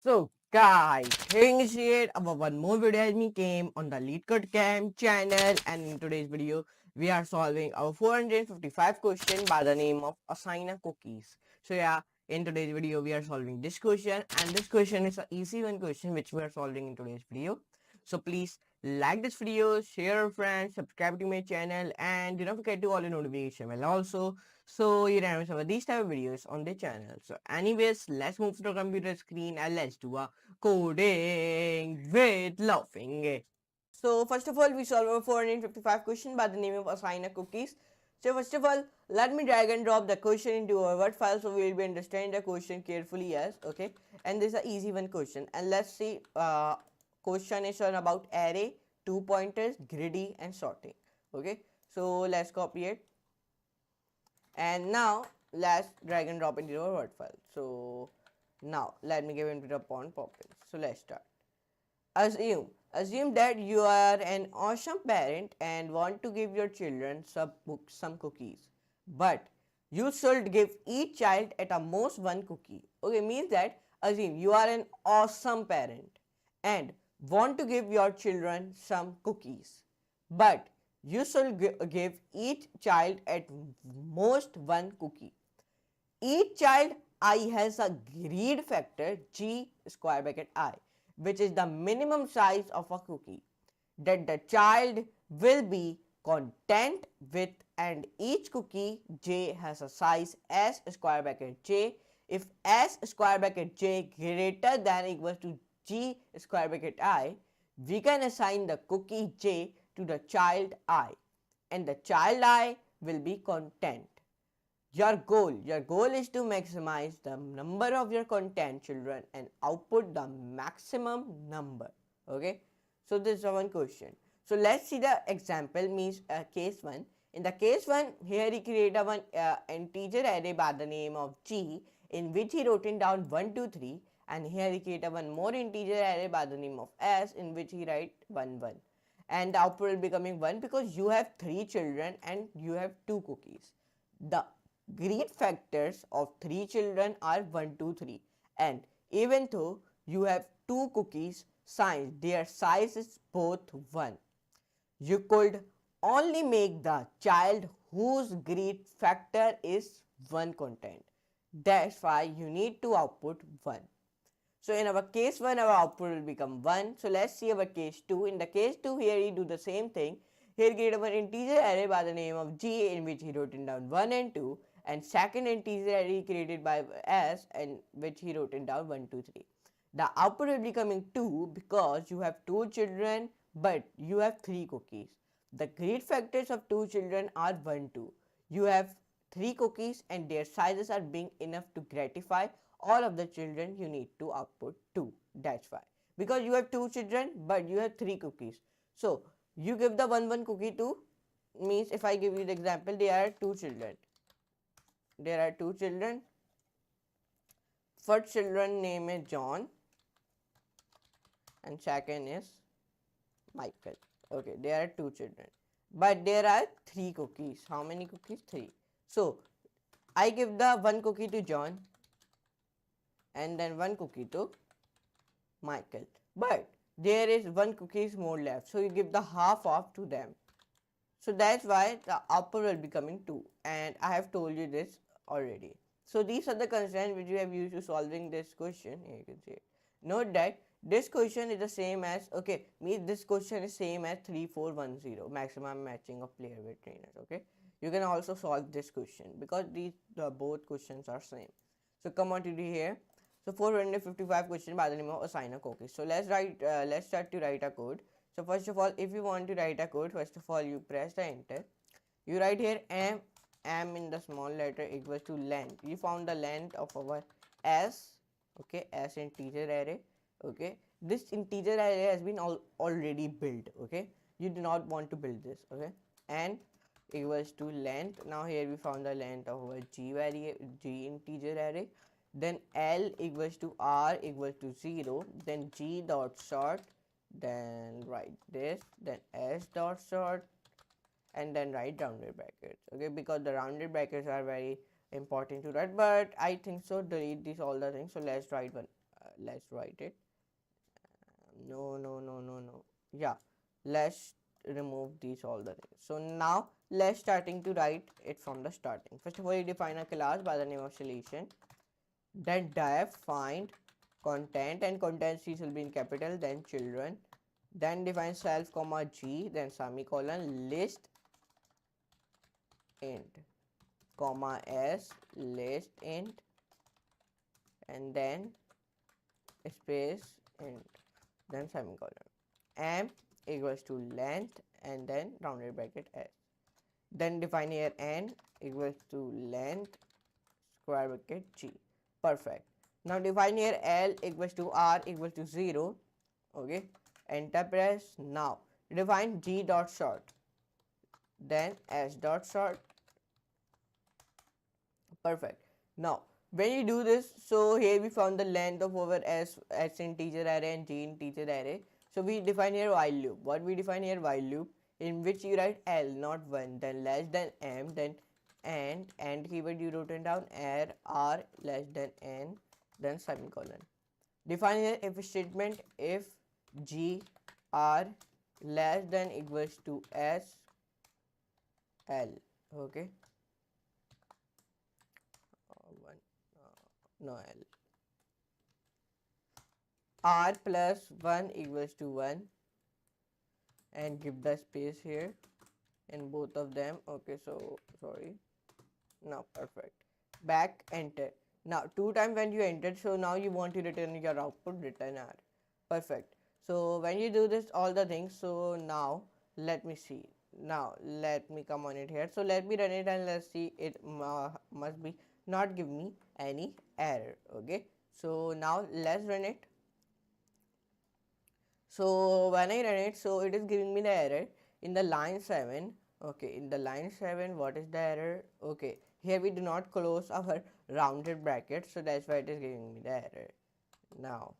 So guys, things here our one more video has been came on the LeetCode Cam channel, and in today's video we are solving our 455 question by the name of assign a cookies. So yeah, in today's video we are solving this question, and this question is an easy one question which we are solving in today's video. So please like this video, share with friends, subscribe to my channel, and do not forget to all the notification bell also, so you don't miss some of these type of videos on the channel. So anyways, let's move to the computer screen and let's do a coding with laughing. So first of all, we solve a 455 question by the name of assign a cookies. So first of all, let me drag and drop the question into our Word file, so we will be understanding the question carefully. Yes, okay. And this is an easy one question. And let's see, question is on about array, 2 pointers, greedy, and sorting. Okay. So let's copy it, and now let's drag and drop into our Word file. So now let me give input upon pop-in. So let's start. Assume that you are an awesome parent and want to give your children some cookies, but you should give each child at a most one cookie. Okay, means that assume you are an awesome parent and want to give your children some cookies, but you should give each child at most one cookie. Each child I has a greed factor g square bracket I, which is the minimum size of a cookie that the child will be content with, and each cookie j has a size s square bracket j. If s square bracket j greater than equals to g square bracket I, we can assign the cookie j to the child I, and the child I will be content. Your goal is to maximize the number of your content children and output the maximum number. Okay, so this is one question. So let's see the example, means case 1. In the case 1, here he created one integer array by the name of g, in which he wrote in down 1 2 3, and here he created one more integer array by the name of s, in which he write 1 1, and the output will be coming 1 because you have 3 children and you have 2 cookies. The greed factors of 3 children are 1 2 3, and even though you have 2 cookies, their size is both 1. You could only make the child whose greed factor is 1 content. That's why you need to output 1. So in our case 1, our output will become 1. So let's see our case 2. In the case 2, here we do the same thing. Here create one integer array by the name of g, in which he wrote in down 1 and 2, and second integer array created by s, and which he wrote in down 1 2 3. The output will be coming 2 because you have 2 children but you have 3 cookies. The greed factors of 2 children are 1 2. You have 3 cookies and their sizes are being enough to gratify all of the children. You need to output 2. That's why, because you have 2 children but you have 3 cookies. So you give the 1 1 cookie to, means if I give you the example, there are 2 children. First children name is John and second is Michael. Okay, there are 2 children but there are 3 cookies. How many cookies? 3. So I give the 1 cookie to John and then 1 cookie to Michael, but there is 1 cookies more left, so you give the half of to them. So that's why the output will be coming 2, and I have told you this already. So these are the constraints which we have used to solving this question. Here you can see it. Note that this question is the same as, okay, means this question is same as 3410, maximum matching of player with trainers. Okay, you can also solve this question because the both questions are same. So come on to the here. So 455 question by the name of assign a cookie. So let's start to write a code. So first of all, if you want to write a code, first of all you press the enter. You write here m in the small letter equals to length. You found the length of our s. Okay, s integer array. Okay, this integer array has been already built. Okay, you do not want to build this. Okay, and equals to length. Now here we found the length of our g integer array. Then L equals to R equals to 0, then G dot sort, then write this, then S dot sort, and then write rounded brackets. Okay, because the rounded brackets are very important to write, but I think so delete this all the things. So let's write one. let's write it. No. Yeah, let's remove these all the things. So now let's starting to write it from the starting. First of all, you define a class by the name of solution. Then def find content, and content C will be in capital, then children. Then define self comma G, then semicolon, list int comma S, list int, and then space int, then semicolon. M equals to length, and then rounded bracket S. Then define here n equals to length square bracket G. Perfect. Now define here L equals to R equals to 0. Okay. Enter press. Now define G dot sort, then S dot sort. Perfect. Now when you do this, so here we found the length of our S integer array and G integer array. So we define here while loop. What we define here? While loop, in which you write L, not 1, then less than M, then and keyword you wrote it down, R less than N, then semicolon. Define here if statement if G R less than equals to S L. Okay. No L. R plus 1 equals to 1, and give the space here in both of them. Okay, so sorry. Now perfect. Back, enter. Now 2 times when you entered, so now you want to return your output, return R. Perfect. So when you do this all the things, so now let me see. Now let me come on it here. So let me run it and let's see. It must be not give me any error. Okay, so now let's run it. So when I run it, so it is giving me the error in the line 7. Okay, in the line 7, what is the error? Okay, here we do not close our rounded bracket, so that's why it is giving me the error. Now,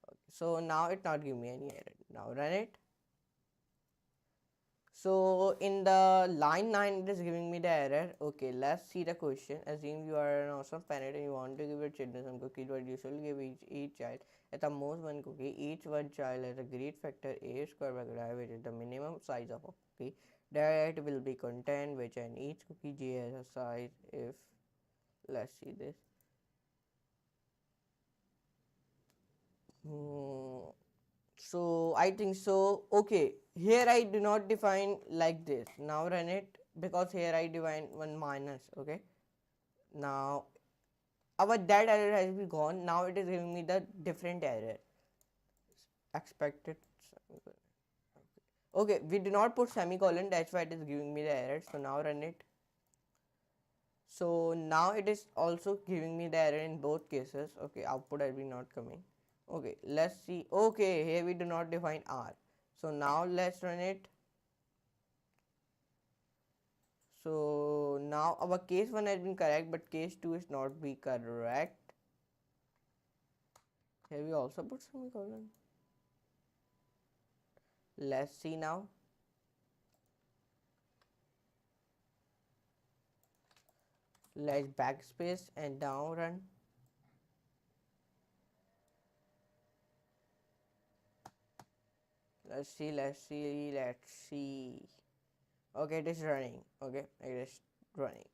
okay, so now it not giving me any error. Now run it. So in the line 9, it is giving me the error. Okay, let's see the question. Assume you are an awesome parent and you want to give your children some cookies, but you should give each child at the most 1 cookie. Each one child has a great factor A square bracket I, which is the minimum size of a cookie. That will be content, which and each cookie J has a size if, let's see this. So I think so. Okay, here I do not define like this. Now run it, because here I define 1 minus. Okay, now our that error has been gone. Now it is giving me the different error expected. Okay, we do not put semicolon, that's why it is giving me the error. So now run it. So now it is also giving me the error in both cases. Okay, output has been not coming. Okay, let's see. Okay, here we do not define R. So now let's run it. So now our case 1 has been correct, but case 2 is not be correct. Here we also put semicolon. Let's see now. Let's backspace and down run. Let's see. Okay, it is running. Okay, it is running.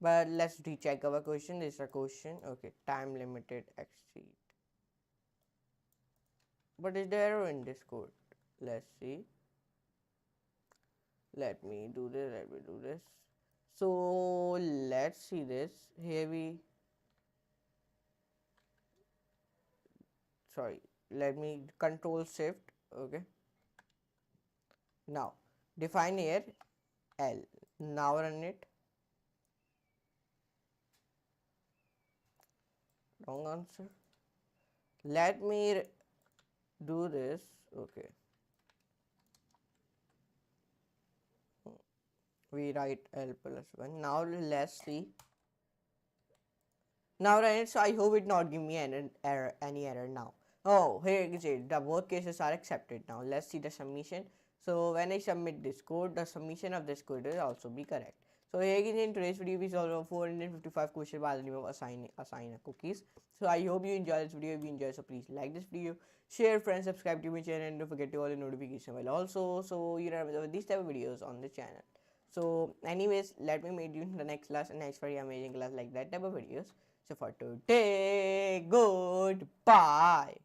But let's recheck our question. This is a question. Okay, time limited exceed. What is the error in this code? Let's see. Let me do this. So let's see this. Here we, sorry, let me control shift. Okay, now define here L. Now run it. Wrong answer. Let me do this. Okay, we write L plus 1. Now let's see. Now run it. So I hope it not give me any error now. Oh, here is it. The both cases are accepted. Now let's see the submission. So when I submit this code, the submission of this code will also be correct. So here in today's video we solved 455 questions by the name of assign cookies. So I hope you enjoy this video. If you enjoy, so please like this video, share, friends, subscribe to my channel, and don't forget to all the notification bell also, so you don't miss these type of videos on the channel. So anyways, let me meet you in the next class, and next very amazing class like that type of videos. So for today, goodbye.